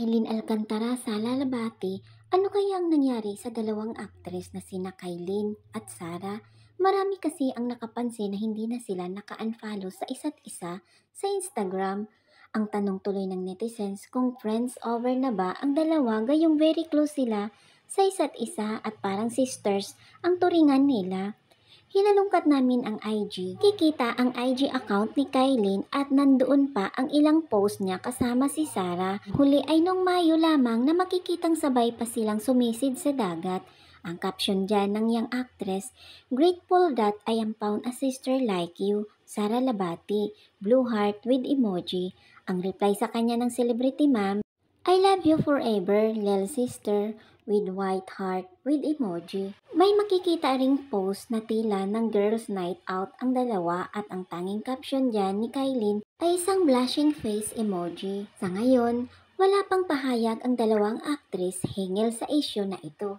Eileen Alcantara sa Lalabati, ano kaya ang nangyari sa dalawang aktres na sina Kailin at Sarah? Marami kasi ang nakapansin na hindi na sila naka-unfollow sa isa't isa sa Instagram. Ang tanong tuloy ng netizens kung friends over na ba ang dalawa gayong very close sila sa isa't isa at parang sisters ang turingan nila. Hinalungkat namin ang IG. Kikita ang IG account ni Kylene at nandoon pa ang ilang post niya kasama si Sarah. Huli ay nung Mayo lamang na makikitang sabay pa silang sumisid sa dagat. Ang caption dyan ng young actress, "Grateful that I am found a sister like you, Sarah Labati, blue heart with emoji." Ang reply sa kanya ng celebrity ma'am, "I love you forever, little sister," with white heart with emoji. May makikita ring post na tila ng girls night out ang dalawa at ang tanging caption dyan ni Kylene ay isang blushing face emoji. Sa ngayon, wala pang pahayag ang dalawang actress hinggil sa issue na ito.